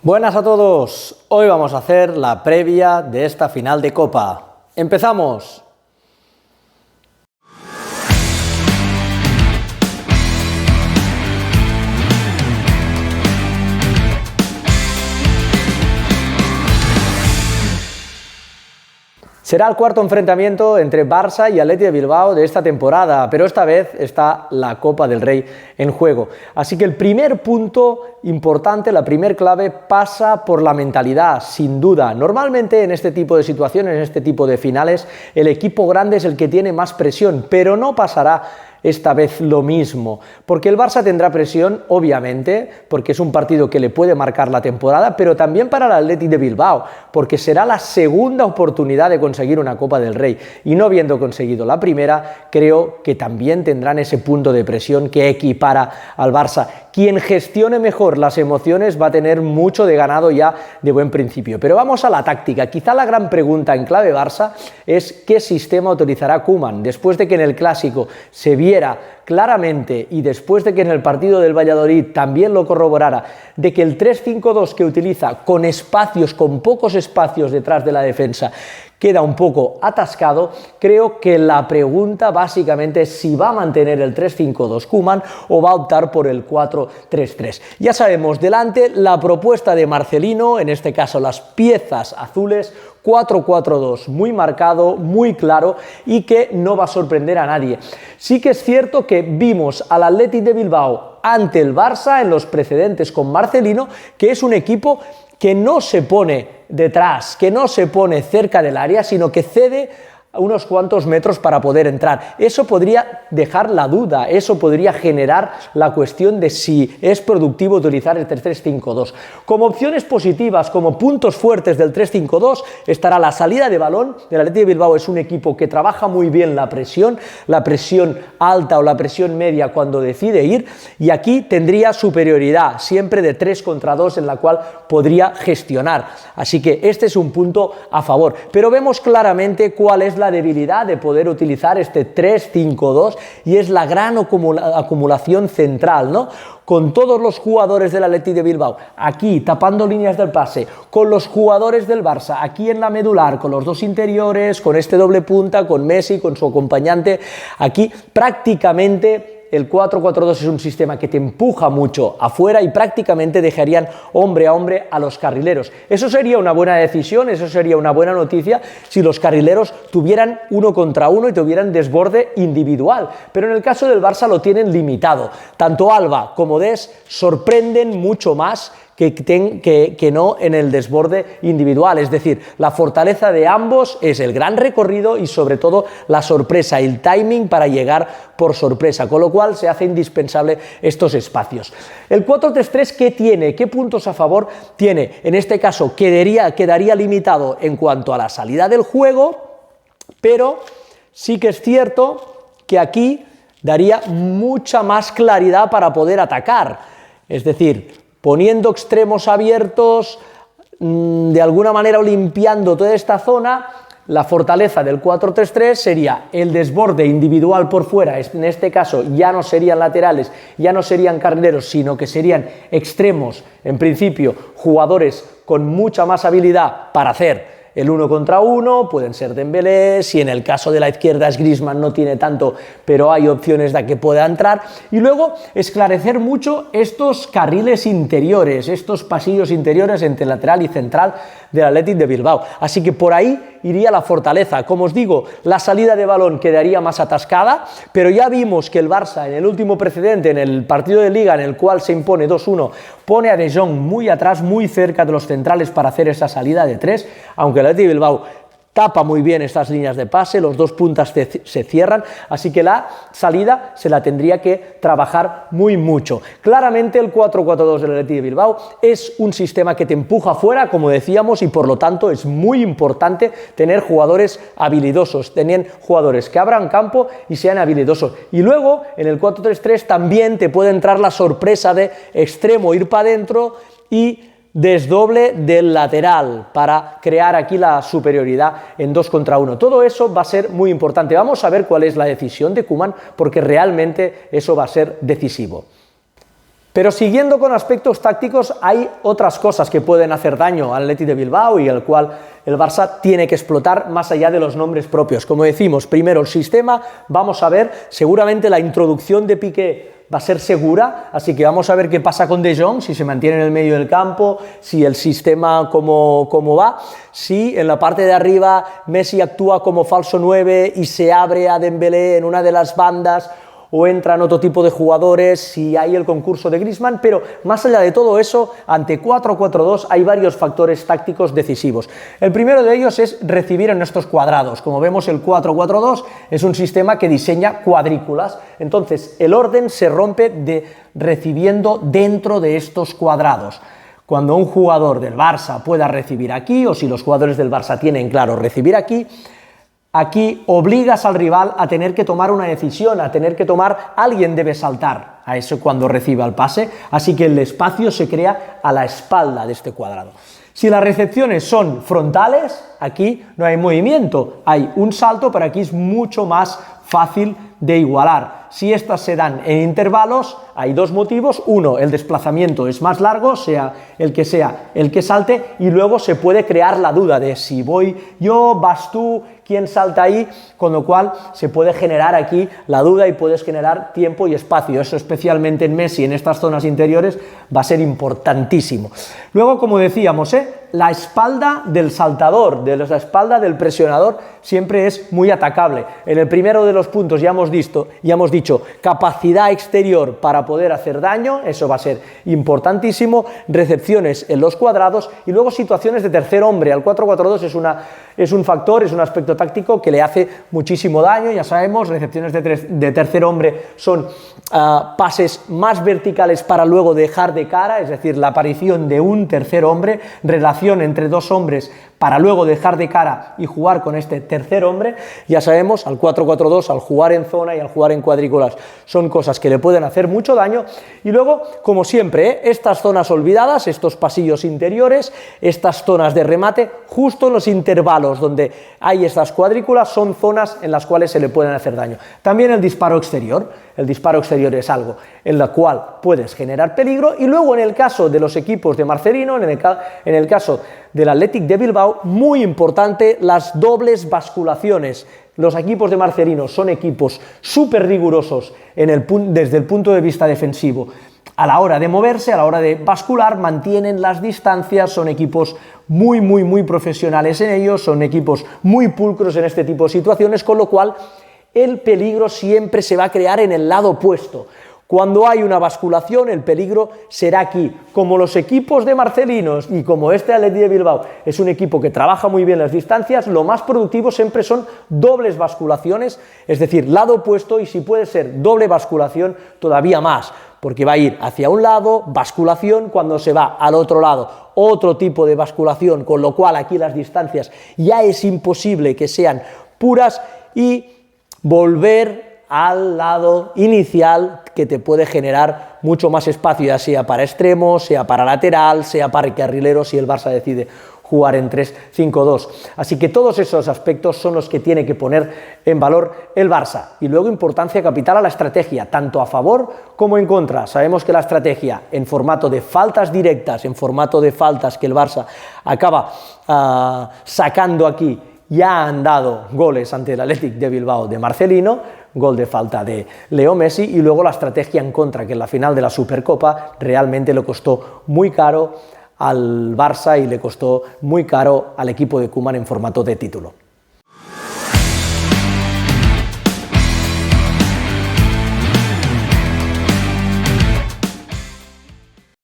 Buenas a todos, hoy vamos a hacer la previa de esta final de Copa. ¡Empezamos! Será el cuarto enfrentamiento entre Barça y Athletic de Bilbao de esta temporada, pero esta vez está la Copa del Rey en juego. Así que el primer punto importante, la primer clave, pasa por la mentalidad, sin duda. Normalmente en este tipo de situaciones, en este tipo de finales, el equipo grande es el que tiene más presión, pero no pasará esta vez lo mismo, porque el Barça tendrá presión, obviamente, porque es un partido que le puede marcar la temporada, pero también para el Athletic de Bilbao, porque será la segunda oportunidad de conseguir una Copa del Rey, y no habiendo conseguido la primera, creo que también tendrán ese punto de presión que equipara al Barça. Quien gestione mejor las emociones va a tener mucho de ganado ya de buen principio. Pero vamos a la táctica. Quizá la gran pregunta en clave Barça es qué sistema utilizará Koeman. Después de que en el Clásico se viera claramente y después de que en el partido del Valladolid también lo corroborara, de que el 3-5-2 que utiliza con espacios, con pocos espacios detrás de la defensa, queda un poco atascado, creo que la pregunta básicamente es si va a mantener el 3-5-2 Koeman o va a optar por el 4-3-3. Ya sabemos, delante la propuesta de Marcelino, en este caso las piezas azules, 4-4-2, muy marcado, muy claro y que no va a sorprender a nadie. Sí que es cierto que vimos al Athletic de Bilbao ante el Barça en los precedentes con Marcelino, que es un equipo que no se pone detrás, que no se pone cerca del área, sino que cede unos cuantos metros para poder entrar. Eso podría dejar la duda, eso podría generar la cuestión de si es productivo utilizar el 3-5-2. Como opciones positivas, como puntos fuertes del 3-5-2, estará la salida de balón. El Athletic de Bilbao es un equipo que trabaja muy bien la presión alta o la presión media cuando decide ir, y aquí tendría superioridad, siempre de 3 contra 2, en la cual podría gestionar. Así que este es un punto a favor. Pero vemos claramente cuál es la debilidad de poder utilizar este 3-5-2 y es la gran acumulación central, ¿no? Con todos los jugadores del Athletic de Bilbao aquí tapando líneas del pase, con los jugadores del Barça aquí en la medular, con los dos interiores, con este doble punta, con Messi, con su acompañante, aquí prácticamente el 4-4-2 es un sistema que te empuja mucho afuera y prácticamente dejarían hombre a hombre a los carrileros. Eso sería una buena decisión, eso sería una buena noticia si los carrileros tuvieran 1 contra 1 y tuvieran desborde individual. Pero en el caso del Barça lo tienen limitado. Tanto Alba como Dest sorprenden mucho más que no en el desborde individual. Es decir, la fortaleza de ambos es el gran recorrido y sobre todo la sorpresa, el timing para llegar por sorpresa, con lo cual se hace indispensable estos espacios. El 4-3-3, ¿qué tiene? ¿Qué puntos a favor tiene? En este caso quedaría limitado en cuanto a la salida del juego, pero sí que es cierto que aquí daría mucha más claridad para poder atacar. Es decir, poniendo extremos abiertos, de alguna manera limpiando toda esta zona, la fortaleza del 4-3-3 sería el desborde individual por fuera. En este caso ya no serían laterales, ya no serían carrileros, sino que serían extremos, en principio jugadores con mucha más habilidad para hacer el 1 contra 1, pueden ser Dembélé, si en el caso de la izquierda es Griezmann no tiene tanto, pero hay opciones de que pueda entrar, y luego esclarecer mucho estos carriles interiores, estos pasillos interiores entre lateral y central del Athletic de Bilbao. Así que por ahí iría la fortaleza. Como os digo, la salida de balón quedaría más atascada, pero ya vimos que el Barça en el último precedente, en el partido de Liga en el cual se impone 2-1, pone a De Jong muy atrás, muy cerca de los centrales para hacer esa salida de 3, aunque el Athletic de Bilbao tapa muy bien estas líneas de pase, los dos puntas se cierran, así que la salida se la tendría que trabajar muy mucho. Claramente el 4-4-2 del Athletic de Bilbao es un sistema que te empuja fuera, como decíamos, y por lo tanto es muy importante tener jugadores habilidosos, tener jugadores que abran campo y sean habilidosos. Y luego en el 4-3-3 también te puede entrar la sorpresa de extremo ir para adentro y desdoble del lateral para crear aquí la superioridad en 2 contra 1. Todo eso va a ser muy importante. Vamos a ver cuál es la decisión de Koeman, porque realmente eso va a ser decisivo. Pero siguiendo con aspectos tácticos, hay otras cosas que pueden hacer daño al Athletic de Bilbao y al cual el Barça tiene que explotar más allá de los nombres propios. Como decimos, primero el sistema, vamos a ver, seguramente la introducción de Piqué va a ser segura, así que vamos a ver qué pasa con De Jong, si se mantiene en el medio del campo, si el sistema cómo va, si en la parte de arriba Messi actúa como falso 9 y se abre a Dembélé en una de las bandas, o entran otro tipo de jugadores, si hay el concurso de Griezmann, pero más allá de todo eso, ante 4-4-2 hay varios factores tácticos decisivos. El primero de ellos es recibir en estos cuadrados. Como vemos, el 4-4-2 es un sistema que diseña cuadrículas, entonces el orden se rompe recibiendo dentro de estos cuadrados. Cuando un jugador del Barça pueda recibir aquí, o si los jugadores del Barça tienen claro recibir aquí, aquí obligas al rival a tener que tomar una decisión, a tener que tomar, alguien debe saltar a eso cuando reciba el pase, así que el espacio se crea a la espalda de este cuadrado. Si las recepciones son frontales, aquí no hay movimiento, hay un salto, pero aquí es mucho más fácil de igualar. Si estas se dan en intervalos, hay dos motivos. Uno, el desplazamiento es más largo, sea el que salte, y luego se puede crear la duda de si voy yo, vas tú, quién salta ahí, con lo cual se puede generar aquí la duda y puedes generar tiempo y espacio. Eso especialmente en Messi, en estas zonas interiores, va a ser importantísimo. Luego, como decíamos, la espalda del saltador, la espalda del presionador, siempre es muy atacable. En el primero de los puntos ya hemos dicho capacidad exterior para poder hacer daño, eso va a ser importantísimo, recepciones en los cuadrados y luego situaciones de tercer hombre. Al 4-4-2 es un factor, es un aspecto táctico que le hace muchísimo daño, ya sabemos, recepciones de tercer hombre son pases más verticales para luego dejar de cara, es decir, la aparición de un tercer hombre, relación entre dos hombres para luego dejar de cara y jugar con este tercer hombre. Ya sabemos, al 4-4-2, al jugar en zona y al jugar en cuadrículas, son cosas que le pueden hacer mucho daño. Y luego, como siempre, estas zonas olvidadas, estos pasillos interiores, estas zonas de remate, justo en los intervalos donde hay estas cuadrículas, son zonas en las cuales se le pueden hacer daño. También el disparo exterior. El disparo exterior es algo en la cual puedes generar peligro, y luego en el caso de los equipos de Marcelino, en el caso del Athletic de Bilbao, muy importante las dobles basculaciones. Los equipos de Marcelino son equipos súper rigurosos desde el punto de vista defensivo. A la hora de moverse, a la hora de bascular, mantienen las distancias, son equipos muy profesionales en ello, son equipos muy pulcros en este tipo de situaciones, con lo cual el peligro siempre se va a crear en el lado opuesto. Cuando hay una basculación, el peligro será aquí. Como los equipos de Marcelinos y como este Athletic de Bilbao es un equipo que trabaja muy bien las distancias, lo más productivo siempre son dobles basculaciones, es decir, lado opuesto, y si puede ser doble basculación, todavía más, porque va a ir hacia un lado, basculación, cuando se va al otro lado, otro tipo de basculación, con lo cual aquí las distancias ya es imposible que sean puras, y volver al lado inicial, que te puede generar mucho más espacio, ya sea para extremos, sea para lateral, sea para carrilero, si el Barça decide jugar en 3-5-2. Así que todos esos aspectos son los que tiene que poner en valor el Barça. Y luego importancia capital a la estrategia, tanto a favor como en contra. Sabemos que la estrategia en formato de faltas directas, en formato de faltas que el Barça acaba sacando aquí, ya han dado goles ante el Athletic de Bilbao de Marcelino, gol de falta de Leo Messi, y luego la estrategia en contra, que en la final de la Supercopa realmente le costó muy caro al Barça y le costó muy caro al equipo de Koeman en formato de título.